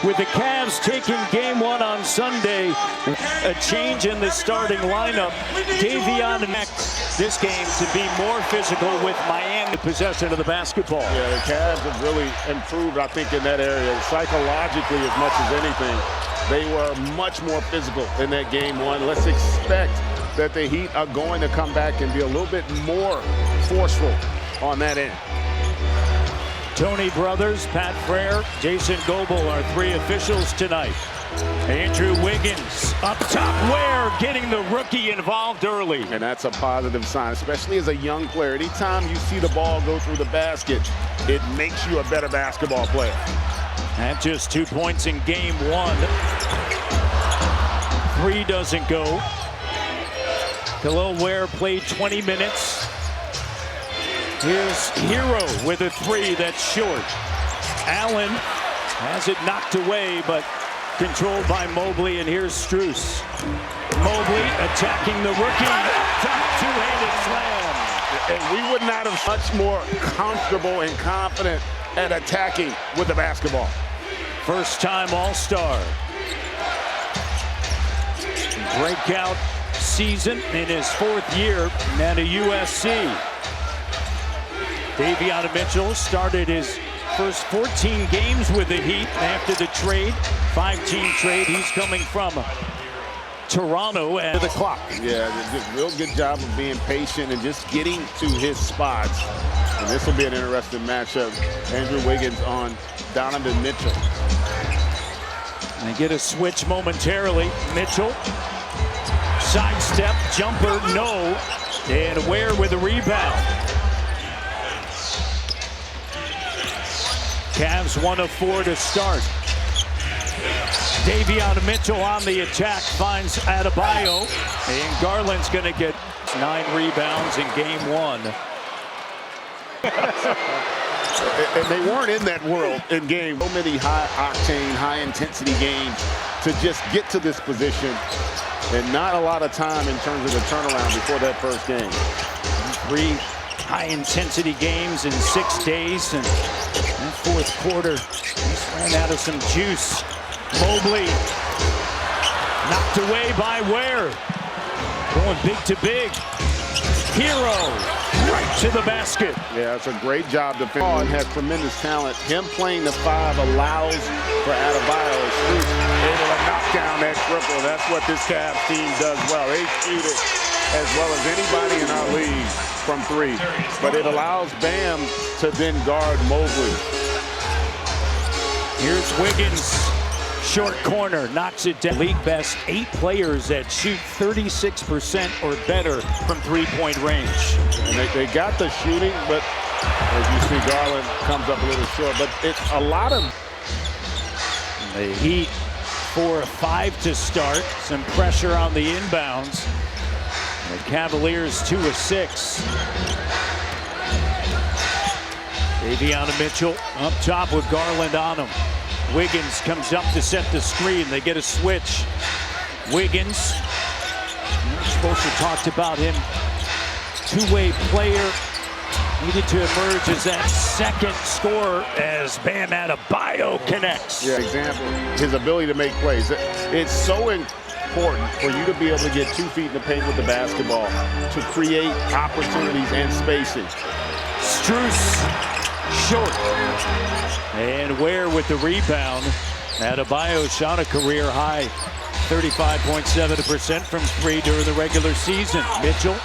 With the Cavs taking game one on Sunday, a change in the starting lineup. Davion this game to be more physical with Miami possession of the basketball. Yeah, the Cavs have really improved, I think, in that area. Psychologically, as much as anything, they were much more physical in that game one. Let's expect that the Heat are going to come back and be a little bit more forceful on that end. Tony Brothers, Pat Frere, Jason Goebel are three officials tonight. Andrew Wiggins up top, Ware getting the rookie involved early. And that's a positive sign, especially as a young player. Anytime you see the ball go through the basket, it makes you a better basketball player. And just 2 points in game one. Three doesn't go. Khalil Ware played 20 minutes. Here's Hero with a three that's short. Allen has it knocked away, but controlled by Mobley, and here's Strus. Mobley attacking the rookie. Two-handed slam. And we would not have much more comfortable and confident at attacking with the basketball. First-time All-Star. Breakout season in his fourth year at USC. Davion Mitchell started his first 14 games with the Heat after the trade, 5-team trade. He's coming from Toronto and the clock. Yeah, real good job of being patient and just getting to his spots. And this will be an interesting matchup. Andrew Wiggins on Donovan Mitchell. They get a switch momentarily. Mitchell, sidestep, jumper, no. And Ware with a rebound. Cavs 1 of 4 to start. Davion Mitchell on the attack finds Adebayo, and Garland's going to get 9 rebounds in game one. And they weren't in that world in game. So many high-octane, high-intensity games to just get to this position, and not a lot of time in terms of the turnaround before that first game. 3 high-intensity games in 6 days, and that fourth quarter just ran out of some juice. Mobley knocked away by Ware. Going big to big. Hero right to the basket. Yeah, it's a great job defending. And has tremendous talent. Him playing the 5 allows for Adebayo able to knock down that triple. That's what this Cavs team does well. They shoot it as well as anybody in our league from 3. But it allows Bam to then guard Mobley. Here's Wiggins. Short corner, knocks it down. League best 8 players that shoot 36% or better from three-point range. And they got the shooting, but as you see, Garland comes up a little short. But it's a lot of... The Heat 4 of 5 to start. Some pressure on the inbounds. The Cavaliers 2 of 6. Davion Mitchell up top with Garland on him. Wiggins comes up to set the screen. They get a switch. Wiggins, Spoelstra talked about him, two-way player, needed to emerge as that second scorer as Bam Adebayo connects. Yeah, example, his ability to make plays. It's so important for you to be able to get 2 feet in the paint with the basketball to create opportunities and spacing. Strus short. And Ware with the rebound. Adebayo shot a career-high 35.7% from 3 during the regular season. Mitchell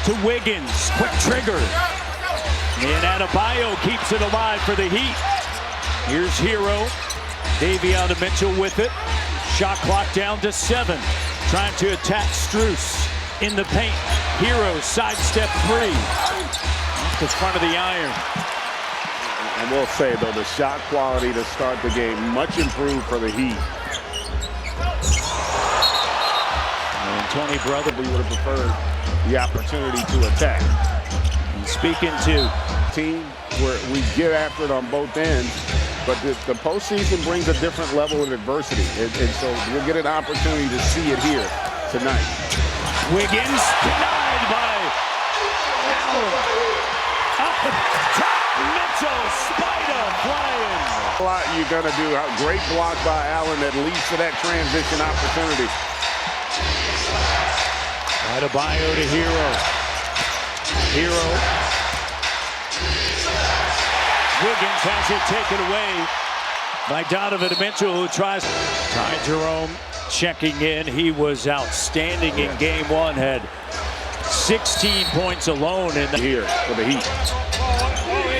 to Wiggins. Quick trigger. And Adebayo keeps it alive for the Heat. Here's Hero. Davion Mitchell with it. Shot clock down to 7. Trying to attack Strus in the paint. Hero sidestep 3. Off the front of the iron. And we'll say, though, the shot quality to start the game much improved for the Heat. And Tony Brother, we would have preferred the opportunity to attack. And speaking to team where we get after it on both ends, but the postseason brings a different level of adversity. And so we'll get an opportunity to see it here tonight. Wiggins denied by Allen. Up top. Mitchell, Spida flying. A lot you're going to do. A great block by Allen that leads to that transition opportunity. Adebayo to Hero. Hero. Wiggins has it taken away by Donovan Mitchell, who tries. Ty Jerome checking in. He was outstanding in game one. Had 16 points alone in here for the Heat.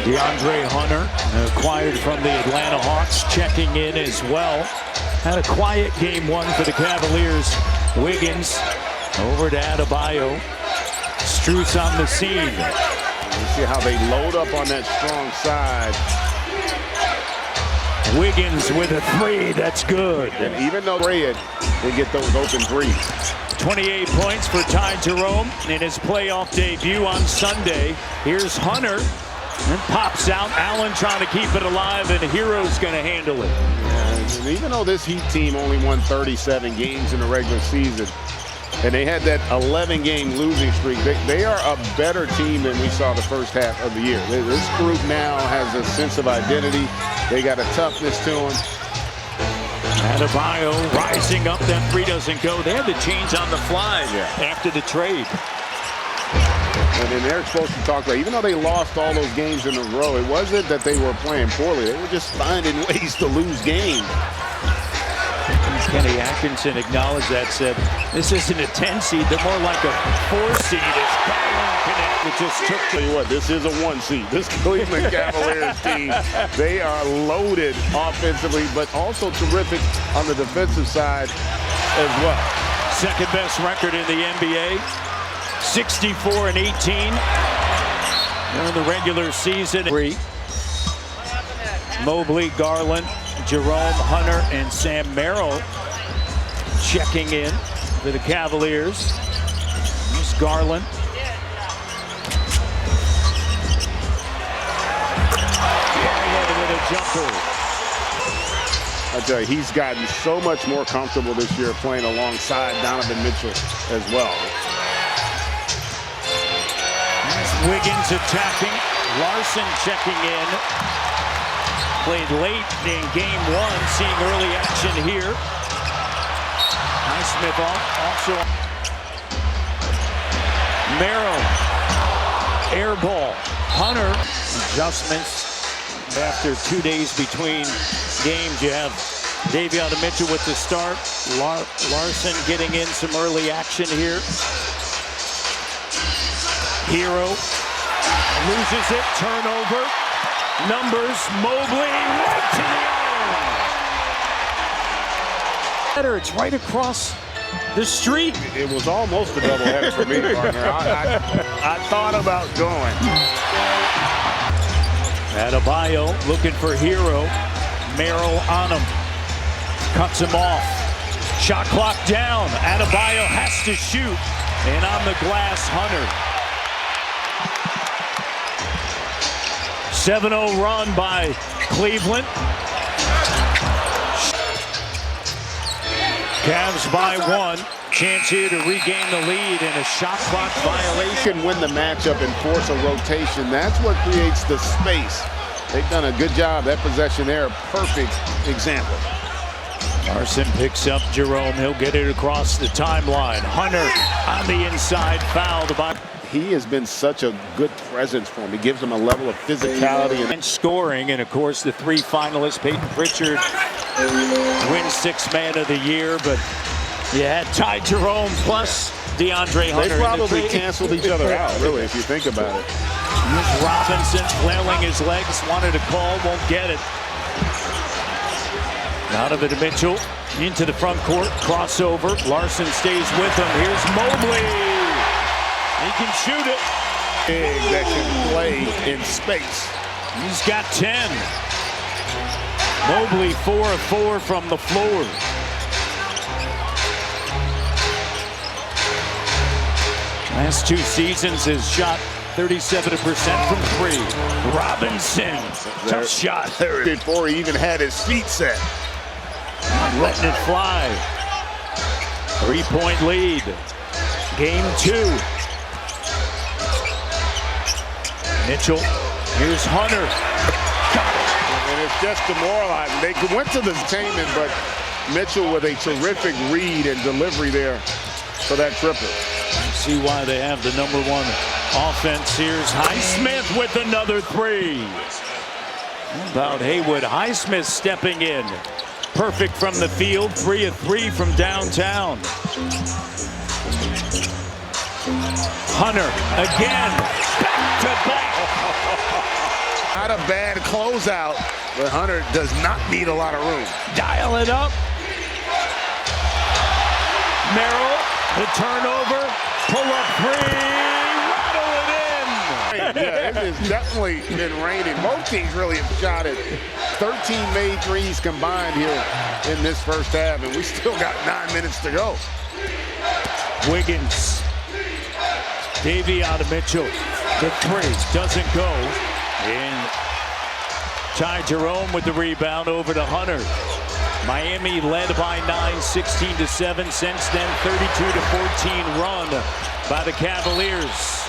DeAndre Hunter, acquired from the Atlanta Hawks, checking in as well. Had a quiet game one for the Cavaliers. Wiggins over to Adebayo. Strus on the scene. You see how they load up on that strong side. Wiggins with a three, that's good. And even though they get those open threes. 28 points for Ty Jerome in his playoff debut on Sunday. Here's Hunter, and pops out. Allen trying to keep it alive, and Hero's going to handle it. Yeah, and even though this Heat team only won 37 games in the regular season, and they had that 11-game losing streak, they are a better team than we saw the first half of the year. This group now has a sense of identity. They got a toughness to them. Adebayo rising up. That three doesn't go. They had to change on the fly after the trade. And then they're supposed to talk about, even though they lost all those games in a row, it wasn't that they were playing poorly. They were just finding ways to lose games. Kenny Atkinson acknowledged that, said, this isn't a 10 seed, they're more like a 4 seed. As Garland connect, it just took. Tell you what, this is a 1 seed. This Cleveland Cavaliers team, they are loaded offensively, but also terrific on the defensive side as well. Second best record in the NBA, 64-18. During the regular season. Mobley, Garland, Jerome, Hunter, and Sam Merrill checking in for the Cavaliers. Here's Garland. Garland with a jumper. I tell you, he's gotten so much more comfortable this year playing alongside Donovan Mitchell as well. Here's Wiggins attacking. Larson checking in. Played late in game one, seeing early action here. Highsmith also. Merrill, air ball. Hunter, adjustments. After 2 days between games, you have Davion Mitchell with the start. Larson getting in some early action here. Hero loses it, turnover. Numbers, Mobley right to the arm. It's right across the street. It was almost a doubleheader for me, partner. I thought about going. Adebayo looking for Hero. Merrill on him. Cuts him off. Shot clock down. Adebayo has to shoot. And on the glass, Hunter. 7-0 run by Cleveland. Cavs by 1. Chance here to regain the lead in a shot clock violation. Can win the matchup and force a rotation. That's what creates the space. They've done a good job. That possession there, a perfect example. Larson picks up Jerome. He'll get it across the timeline. Hunter on the inside, fouled by. He has been such a good presence for him. He gives him a level of physicality and scoring. And of course, the 3 finalists, Peyton Pritchard wins 6th Man of the Year, but you had Ty Jerome plus DeAndre Hunter. They probably canceled each other out, really, if you think about it. Here's Robinson flailing his legs, wanted a call, won't get it. Donovan Mitchell into the front court, crossover. Larson stays with him. Here's Mobley. He can shoot it. Big that can play in space. He's got 10. Mobley 4 of 4 from the floor. Last 2 seasons has shot 37% from 3. Robinson, tough shot. Before he even had his feet set. Letting it fly. 3-point lead. Game 2. Mitchell Here's Hunter. And it's just demoralizing. They went to the entertainment, but Mitchell with a terrific read and delivery there for that triple. See why they have the #1 offense. Here's Highsmith with another three. How about Haywood Highsmith stepping in. Perfect from the field, 3 of 3 from downtown. Hunter again, back to back. Not a bad closeout, but Hunter does not need a lot of room. Dial it up. Merrill, the turnover, pull up three, rattle it in. Yeah, it has definitely been raining. Both teams really have shot it. 13 made threes combined here in this first half, and we still got 9 minutes to go. Wiggins. Davey out of Mitchell. The three doesn't go. And Ty Jerome with the rebound over to Hunter. Miami led by 9, 16-7. Since then, 32-14 run by the Cavaliers.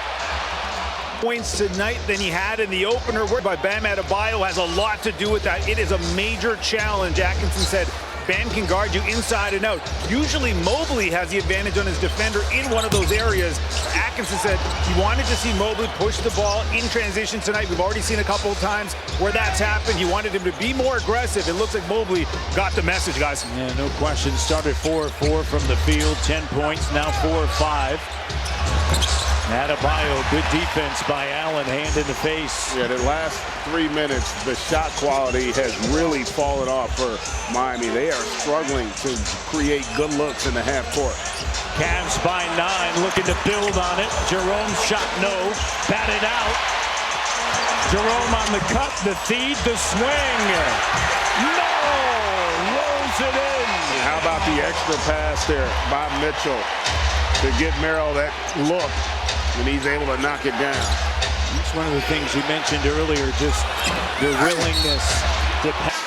Points tonight than he had in the opener. Work by Bam Adebayo has a lot to do with that. It is a major challenge. Atkinson said Bam can guard you inside and out. Usually Mobley has the advantage on his defender in one of those areas. Atkinson said he wanted to see Mobley push the ball in transition tonight. We've already seen a couple of times where that's happened. He wanted him to be more aggressive. It looks like Mobley got the message, guys. Yeah, no question. Started 4 of 4 from the field, 10 points, now 4 of 5. Adebayo, good defense by Allen, hand in the face. Yeah, the last 3 minutes, the shot quality has really fallen off for Miami. They are struggling to create good looks in the half court. Cavs by 9, looking to build on it. Jerome's shot, no. Batted out. Jerome on the cut, the feed, the swing. No! Rolls it in. How about the extra pass there by Mitchell to get Merrill that look, and he's able to knock it down. That's one of the things you mentioned earlier, just the willingness to pass.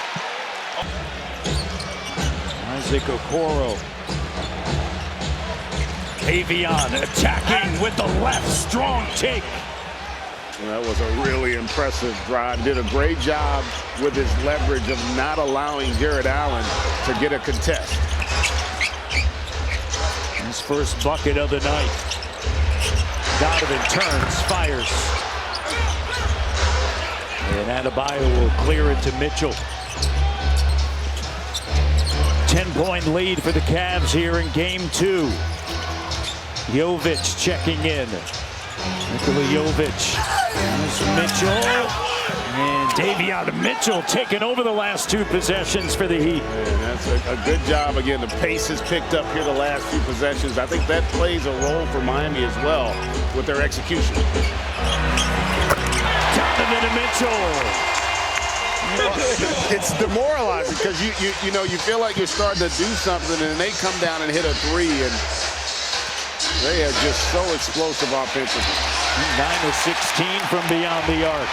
Isaac Okoro. Avion attacking with the left, strong take. That was a really impressive drive. Did a great job with his leverage of not allowing Jared Allen to get a contest. His first bucket of the night. Donovan turns, fires. And Adebayo will clear it to Mitchell. 10-point lead for the Cavs here in game 2. Jovic checking in. Nikola Jovic. There's Mitchell. And Davey out of Mitchell taking over the last 2 possessions for the Heat. And that's a good job. Again, the pace has picked up here the last few possessions. I think that plays a role for Miami as well with their execution. Donovan to Mitchell. It's demoralizing because you feel like you're starting to do something and they come down and hit a 3 and they are just so explosive offensively. 9 of 16 from beyond the arc.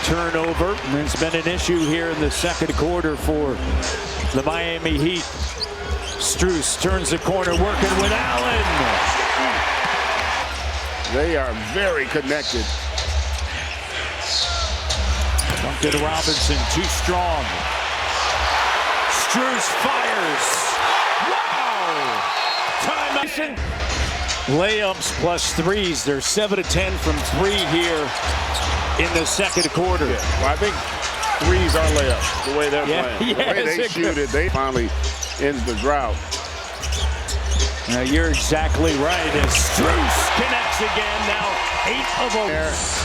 Turnover. It's been an issue here in the second quarter for the Miami Heat. Strus turns the corner, working with Allen. They are very connected. Dumped it to Robinson, too strong. Strus fires. Wow! Time. Layups plus threes. They're 7 of 10 from 3 here in the second quarter. Yeah. Well, I think threes are layups, the way they're playing. The way they shoot it, they finally ends the drought. Now you're exactly right. As Strus connects again, now 8 of them.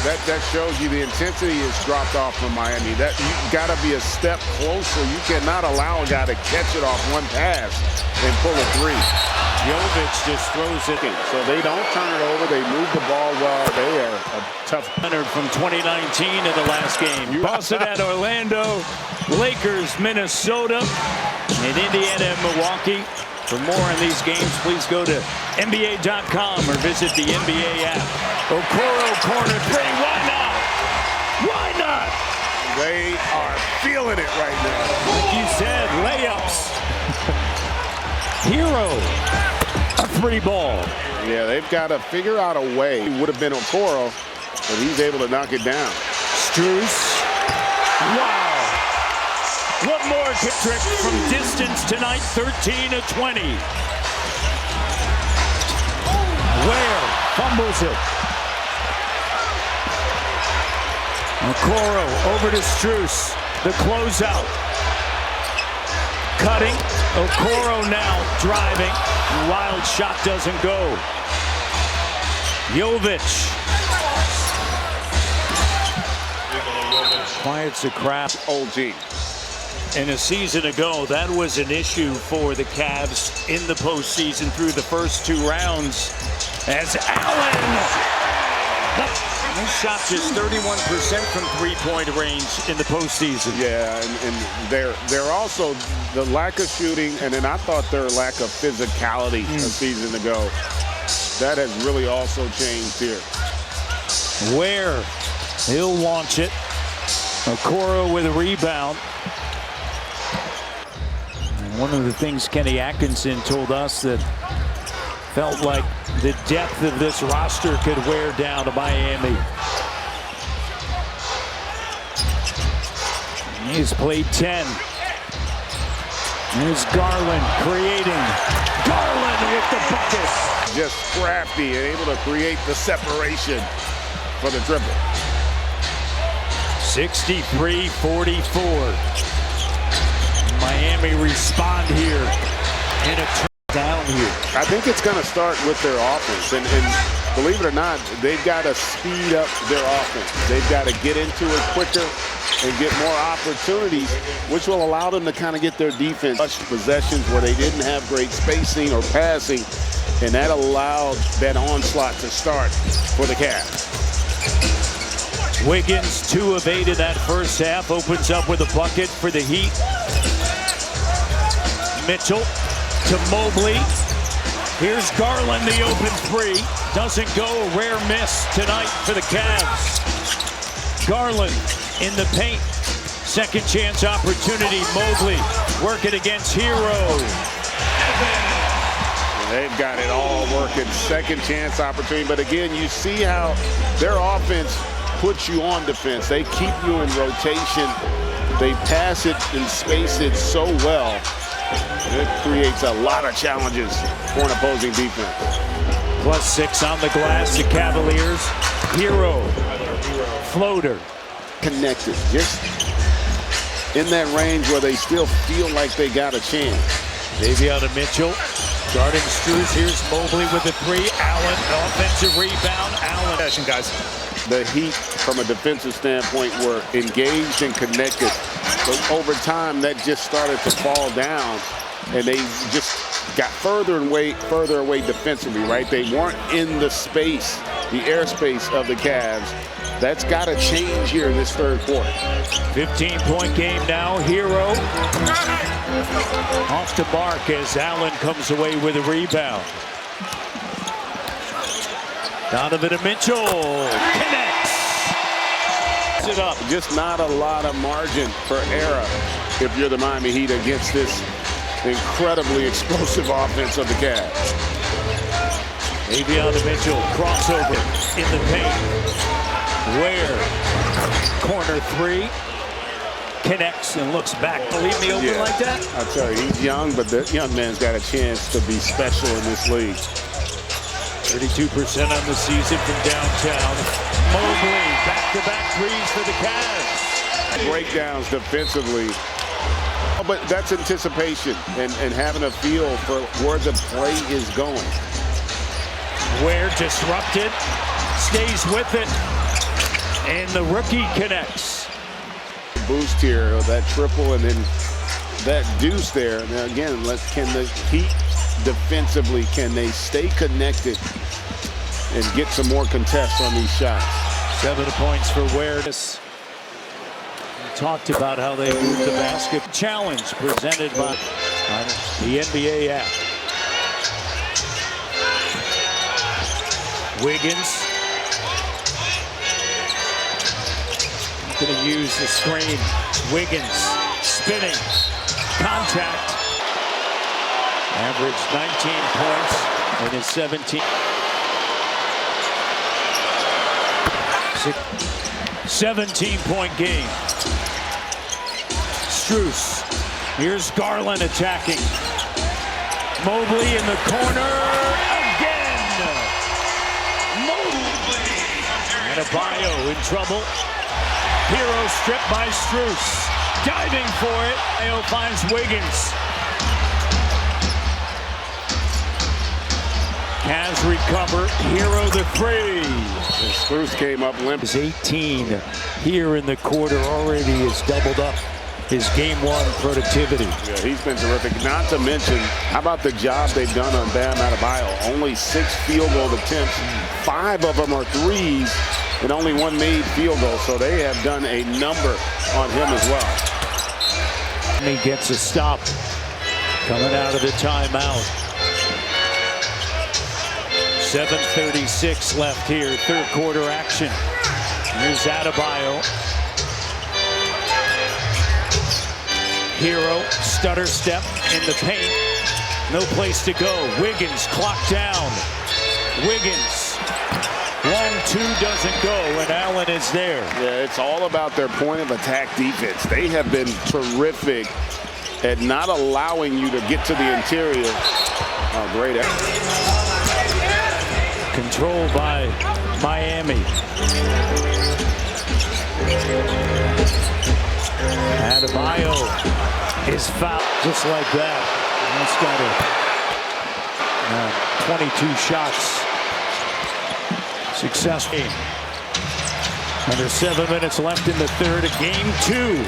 That shows you the intensity has dropped off from Miami. That you got to be a step closer. You cannot allow a guy to catch it off one pass and pull a 3. Jovic just throws it. So they don't turn it over. They move the ball well. They are a tough. Leonard from 2019 in the last game. Boston at Orlando, Lakers, Minnesota, and Indiana and Milwaukee. For more on these games, please go to NBA.com or visit the NBA app. Okoro corner 3. Why not? Why not? They are feeling it right now. Like you said, layups. Hero. A free ball. Yeah, they've got to figure out a way. It would have been Okoro but he's able to knock it down. Strus. Wow. One more trick from distance tonight, 13 of 20. Ware fumbles it. Okoro over to Strus. The closeout. Cutting. Okoro now driving. Wild shot doesn't go. Jovic. Quiets the crowd. OG. And a season ago, that was an issue for the Cavs in the postseason through the first two rounds. As Allen, he shot just 31% from three-point range in the postseason. Yeah, and they're also the lack of shooting, and then I thought their lack of physicality a season ago. That has really also changed here. Ware, he'll launch it. Okoro with a rebound. And one of the things Kenny Atkinson told us that felt like the depth of this roster could wear down to Miami. He's played 10. Here's Garland creating. Garland with the bucket. Just crafty and able to create the separation for the dribble. 63-44. Miami respond here in a down here. I think it's going to start with their offense, and believe it or not, they've got to speed up their offense. They've got to get into it quicker and get more opportunities, which will allow them to kind of get their defense possessions where they didn't have great spacing or passing, and that allowed that onslaught to start for the Cavs. Wiggins, 2 of 8 in that first half, opens up with a bucket for the Heat. Mitchell to Mobley. Here's Garland, the open three. Doesn't go, a rare miss tonight for the Cavs. Garland in the paint. Second chance opportunity. Mobley working against Hero. They've got it all working. Second chance opportunity. But again, you see how their offense puts you on defense. They keep you in rotation. They pass it and space it so well. It creates a lot of challenges for an opposing defense. +6 on the glass, the Cavaliers. Hero, floater. Connected, just in that range where they still feel like they got a chance. Davion to Mitchell, guarding Strus. Here's Mobley with the three. Allen, offensive rebound. Allen. Guys. The Heat, from a defensive standpoint, were engaged and connected. But over time, that just started to fall down, and they just got further away defensively, right? They weren't in the space, the airspace of the Cavs. That's got to change here in this third quarter. 15-point game now. Hero off the mark as Allen comes away with a rebound. Donovan to Mitchell. Connects. It up. Just not a lot of margin for error if you're the Miami Heat against this incredibly explosive offense of the Cavs. Davion to Mitchell. Crossover in the paint. Ware. Corner three. Connects and looks back. Leave me open like that? I tell you, he's young, but the young man's got a chance to be special in this league. 32% on the season from downtown. Mobley, back-to-back threes for the Cavs. Breakdowns defensively. But that's anticipation and having a feel for where the play is going. Ware disrupted, stays with it, and the rookie connects. Boost here, that triple, and then that deuce there. Now again, can the Heat defensively, can they stay connected and get some more contests on these shots? 7 points for Ware. We talked about how they moved the basket. Challenge presented by the NBA app. Wiggins going to use the screen. Wiggins spinning. Contact. Averaged 19 points in his 17. 17-point game. Struce. Here's Garland attacking. Mobley in the corner again. Mobley. Adebayo in trouble. Hero stripped by Struce. Diving for it. Adebayo finds Wiggins. Cavs recover. Hero the three. Struce came up limp. Is 18 here in the quarter. Already has doubled up his game one productivity. Yeah, he's been terrific. Not to mention, how about the job they've done on Bam Adebayo? Only 6 field goal attempts. 5 of them are threes, and only 1 made field goal. So they have done a number on him as well. He gets a stop coming out of the timeout. 7:36 left here, third quarter action. Here's Adebayo. Hero, stutter step in the paint. No place to go. Wiggins clocked down. Wiggins. 1-2 doesn't go, and Allen is there. Yeah, it's all about their point of attack defense. They have been terrific at not allowing you to get to the interior. Oh, great. Controlled by Miami. Adebayo is fouled just like that. He's got 22 shots. Successful. Under 7 minutes left in the third of game 2.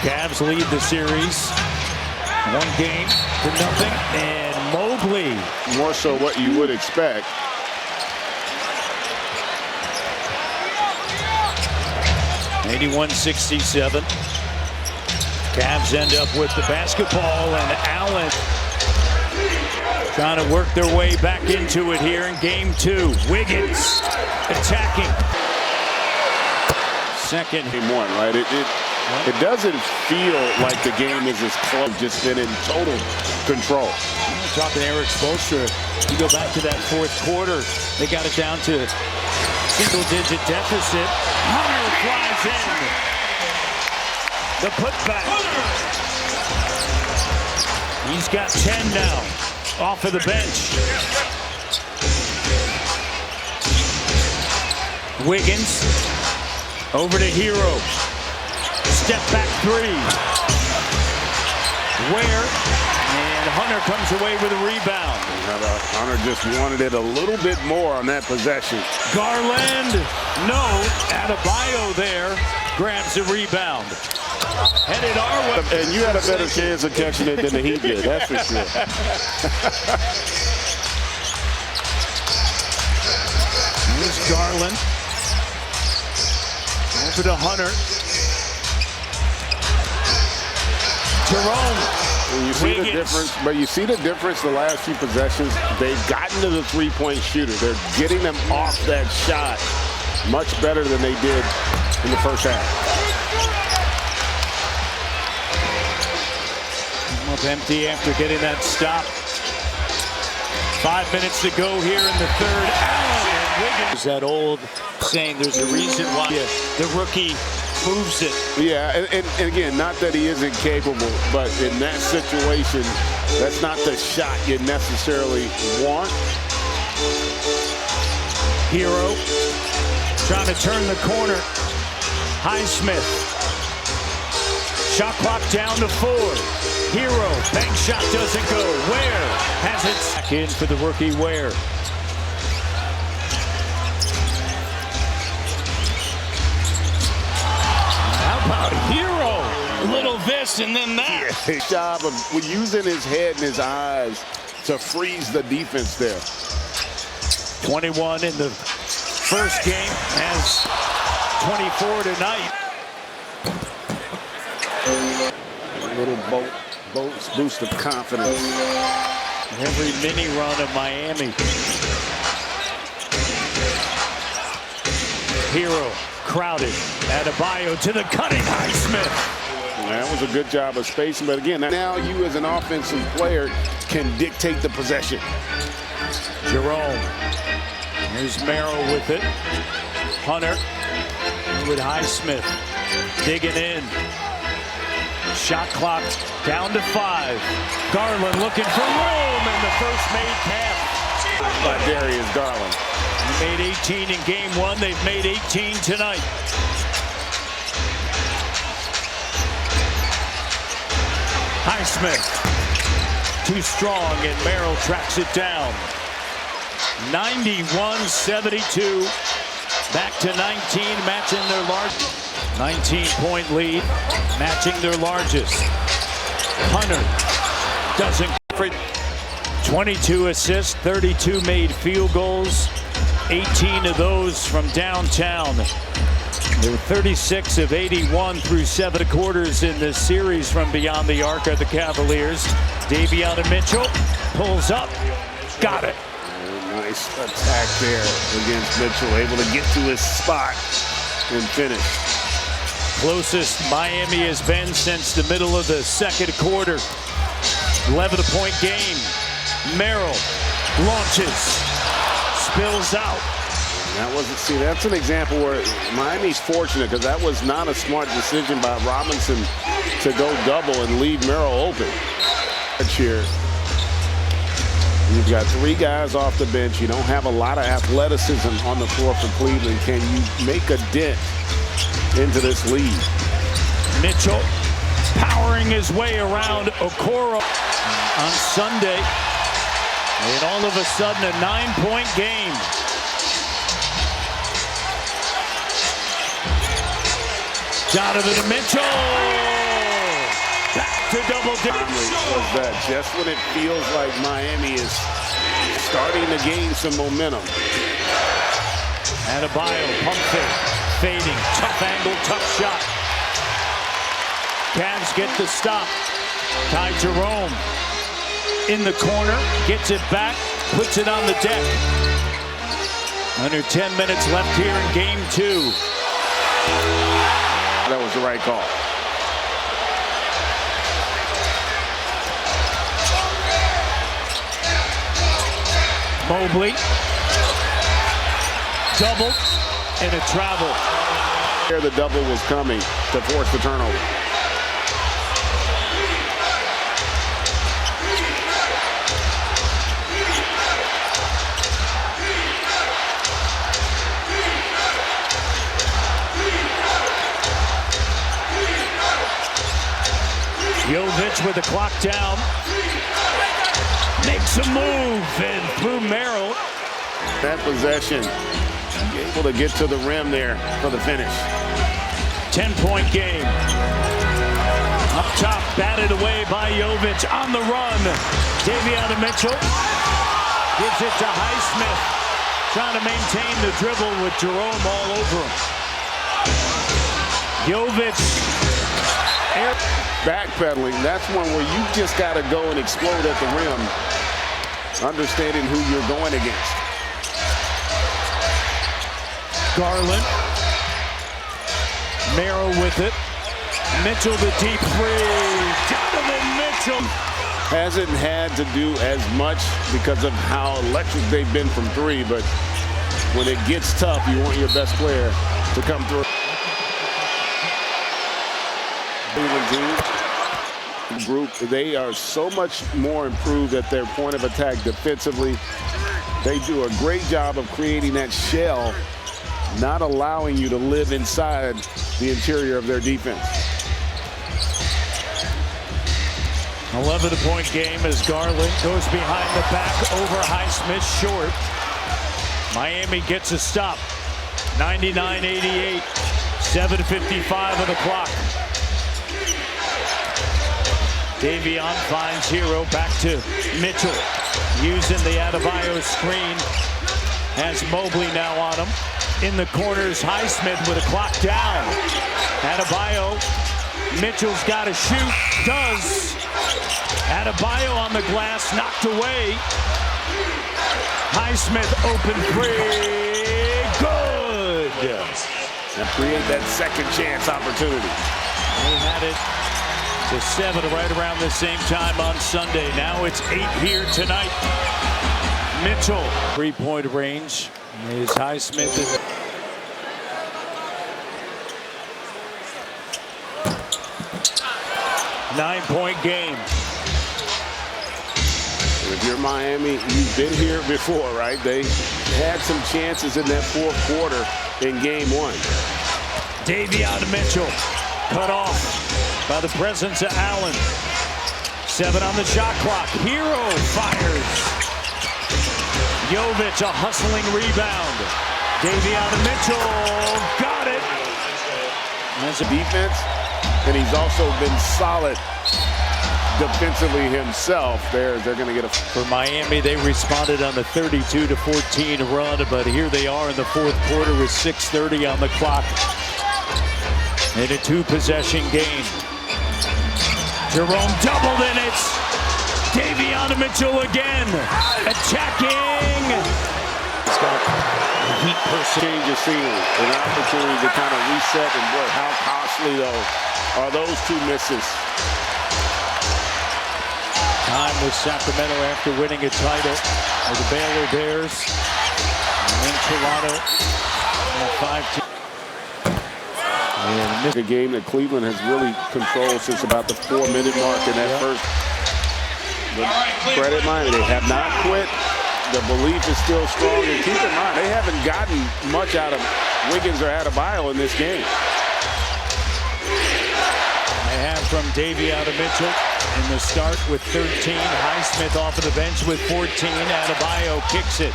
Cavs lead the series 1-0, and Mobley. More so what you would expect. (81-67). Cavs end up with the basketball, and Allen trying to work their way back into it here in game 2. Wiggins attacking. Second. Game 1, right? It doesn't feel like the game is as close. Just been in total control. Talking to Eric Spoelstra, you go back to that fourth quarter, they got it down to single-digit deficit. Hunter flies in. The putback. He's got 10 now, off of the bench. Wiggins, over to Hero. Step back 3. Where? And Hunter comes away with a rebound. Hunter just wanted it a little bit more on that possession. Garland, no. Adebayo there grabs the rebound. Headed our way. And you had a better chance of catching it than the Heat did, that's for sure. Here's Garland. Over to Hunter. Jerome. You see the difference, but you see the difference the last few possessions. They've gotten to the three-point shooter. They're getting them off that shot much better than they did in the first half. Up empty after getting that stop. 5 minutes to go here in the third. Allen and Wiggins. That old saying, there's a reason why the rookie moves it. Yeah, and again, not that he isn't capable, but in that situation, that's not the shot you necessarily want. Hero trying to turn the corner. Highsmith. Shot clock down to 4. Hero, bank shot doesn't go. Ware has it back in for the rookie Ware. Hero, a little this and then that. Yeah, job of using his head and his eyes to freeze the defense there. 21 in the first game, has 24 tonight. A little boost of confidence. Every mini run of Miami. Hero. Crowded. Adebayo to the cutting Highsmith. That was a good job of spacing, but again, now you as an offensive player can dictate the possession. Jerome. Here's Merrill with it. Hunter with Highsmith digging in. Shot clock down to 5. Garland looking for room, and the first made half by Darius Garland. He made 18 in game 1. They've made 18 tonight. Highsmith too strong, and Merrill tracks it down. 91-72. Back to 19, matching their largest. 19-point lead, matching their largest. Hunter doesn't. 22 assists, 32 made field goals, 18 of those from downtown. They were 36 of 81 through 7 quarters in this series from beyond the arc of the Cavaliers. Davion Mitchell pulls up, got it. Nice attack there against Mitchell, able to get to his spot and finish. Closest Miami has been since the middle of the second quarter. 11-point game. Merrill launches, spills out. That wasn't, see, that's an example where Miami's fortunate, because that was not a smart decision by Robinson to go double and leave Merrill open. Here, you've got 3 guys off the bench. You don't have a lot of athleticism on the floor for Cleveland. Can you make a dent into this lead? Mitchell powering his way around Okoro on Sunday. And all of a sudden, a 9-point game. Jonathan Mitchell back to double digits. Was that just when it feels like Miami is starting to gain some momentum? Adebayo pump fake, fading, tough angle, tough shot. Cavs get the stop. Ty Jerome in the corner, gets it back, puts it on the deck. Under 10 minutes left here in game 2. That was the right call. Mobley, double, and a travel. There the double was coming to force the turnover. Jovic with the clock down. Makes a move, and through Merrill. That possession, able to get to the rim there for the finish. 10-point game. Up top, batted away by Jovic on the run. Davion Mitchell gives it to Highsmith, trying to maintain the dribble with Jerome all over him. Jovic. Backpedaling, that's one where you just got to go and explode at the rim, understanding who you're going against. Garland. Merrill with it. Mitchell the deep 3. Donovan Mitchell. Hasn't had to do as much because of how electric they've been from 3, but when it gets tough, you want your best player to come through. Group, they are so much more improved at their point of attack defensively. They do a great job of creating that shell, not allowing you to live inside the interior of their defense. 11-point game as Garland goes behind the back over Highsmith, short. Miami gets a stop. 99-88. 7:55 of the clock. Davion finds Hero, back to Mitchell. Using the Adebayo screen. Has Mobley now on him. In the corners, Highsmith with a clock down. Adebayo. Mitchell's got to shoot. Does. Adebayo on the glass, knocked away. Highsmith open 3. Good. And create that second chance opportunity. They had it to 7 right around the same time on Sunday. Now it's 8 here tonight. Mitchell, 3-point range. Is Highsmith. 9-point game. If you're Miami, you've been here before, right? They had some chances in that fourth quarter in game one. Davion Mitchell cut off by the presence of Allen. 7 on the shot clock. Hero fires. Jovic, a hustling rebound. Davion Mitchell got it. That's a defense, and he's also been solid defensively himself. They're going to get a... For Miami, they responded on the 32-14 run, but here they are in the fourth quarter with 6:30 on the clock in a 2-possession game. Jerome doubled, and it's Davion Mitchell again, attacking. He's got a heat person. Change of scenery, an opportunity to kind of reset, and boy, how costly, though, are those 2 misses. Time with Sacramento after winning a title with the Baylor Bears. And in Toronto, 5-2. And a game that Cleveland has really controlled since about the 4-minute mark in that first. But credit Miami, they have not quit. The belief is still strong. And keep in mind, they haven't gotten much out of Wiggins or Adebayo in this game. They have from Davion Mitchell in the start with 13. Highsmith off of the bench with 14. Adebayo kicks it.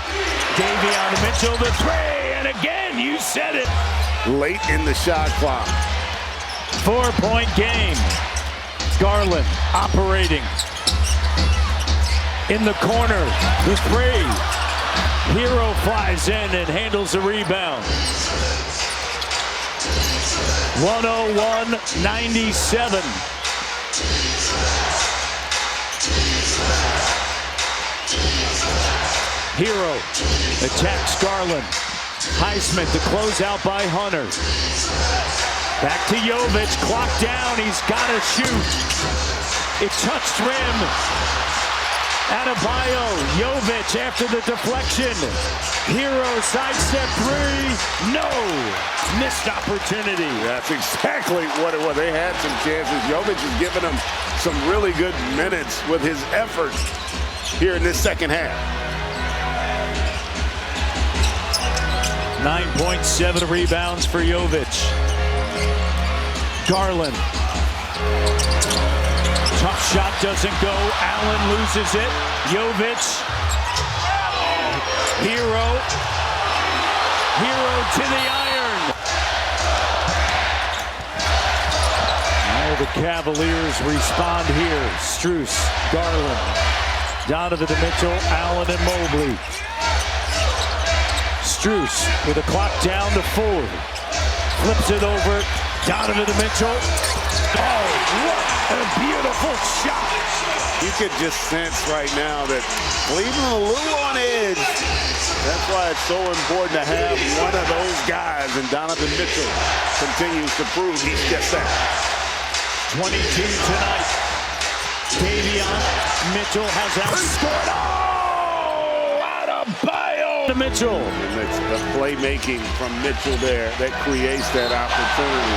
Davion Mitchell the 3, and again, you said it. Late in the shot clock. 4-point game. Garland operating. In the corner, the 3. Hero flies in and handles the rebound. 101-97. Hero attacks Garland. Highsmith to close out by Hunter. Back to Jovic, clock down, he's got to shoot. It touched rim. Adebayo, Jovic after the deflection. Hero sidestep 3, no. Missed opportunity. That's exactly what it was. They had some chances. Jovic has given them some really good minutes with his effort here in this second half. 9.7 rebounds for Jovic. Garland. Tough shot doesn't go. Allen loses it. Jovic. Hero to the iron. Now the Cavaliers respond here. Strus, Garland, Donovan Mitchell, Allen, and Mobley. Strus with a clock down to 4. Flips it over. Donovan Mitchell. Oh, what a beautiful shot. You could just sense right now that Cleveland a little on edge. That's why it's so important to have one of those guys, and Donovan Mitchell continues to prove he's just that. 22 tonight. Davion Mitchell has outscored. Oh, Adebayo to Mitchell. And it's the playmaking from Mitchell there that creates that opportunity.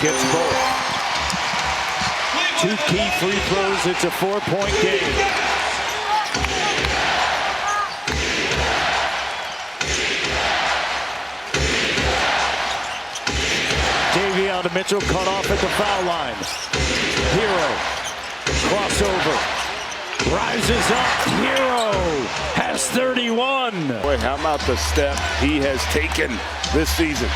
Gets both. 2 key free throws. It's a 4-point game. Davion Mitchell cut off at the foul line. Hero. Crossover. Rises up. Hero has 31. Boy, how about the step he has taken this season?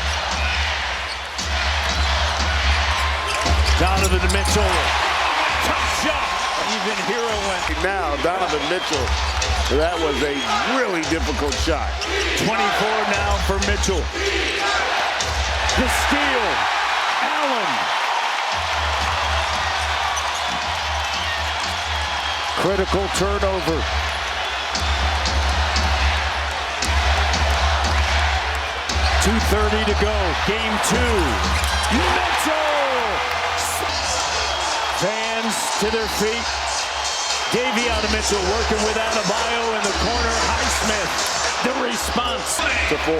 Donovan Mitchell. Tough shot. Even Hero went. Now, Donovan Mitchell, that was a really difficult shot. 24 now for Mitchell. The steal. Allen. Critical turnover. .230 to go. Game 2. Mitchell. Fans to their feet. Davion Mitchell working with Adebayo in the corner. Highsmith. The response. To 4.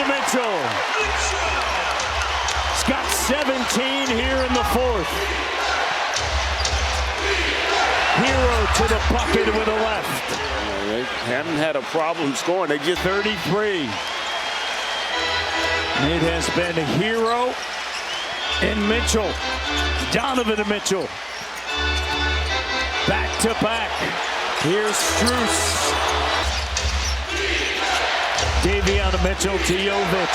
to Mitchell. He's got 17 here in the fourth. Hero to the bucket with a left. They haven't had a problem scoring. They just 33. It has been Hero and Mitchell. Donovan and Mitchell. Back to back. Here's Strus. Davion to Mitchell to Jovic.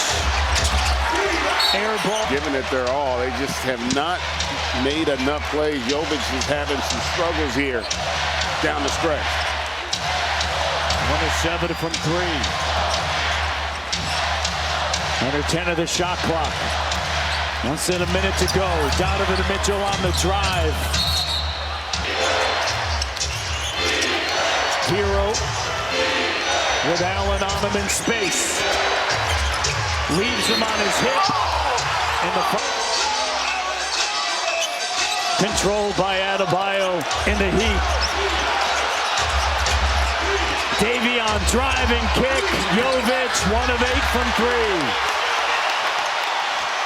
Air ball. giving it their all. They just have not made enough plays. Jovic is having some struggles here down the stretch. 1 of 7 from 3. Under 10 of the shot clock. Less than a minute to go. Donovan and Mitchell on the drive. Hero with Allen on him in space. Leaves him on his hip. And the controlled by Adebayo in the heat. Davion driving kick. Jovic 1 of 8 from 3.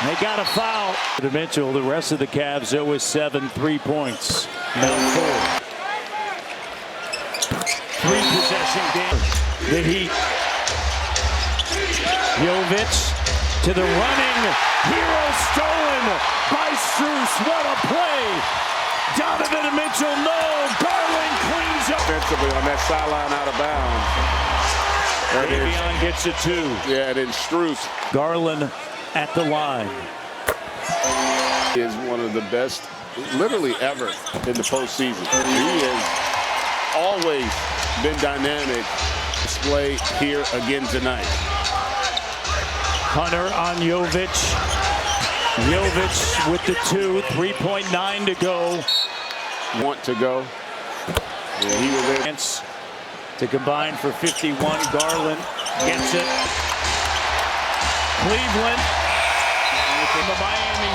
They got a foul. To Mitchell, the rest of the Cavs 0 of 7, 3 points. Now 4. 3-possession game. The Heat. Jovic to the running. Hero stolen by Strus. What a play. Donovan and Mitchell, no. Garland cleans up. Defensively on that sideline out of bounds. Davion gets it 2. Yeah, and then Strus Garland at the line. is one of the best, literally ever, in the postseason. He has always been dynamic. Display here again tonight. Hunter on Jovic. Jovic with the 2, 3.9 to go. Want to go. Yeah, he was there. To combine for 51. Garland gets it. Cleveland from the Miami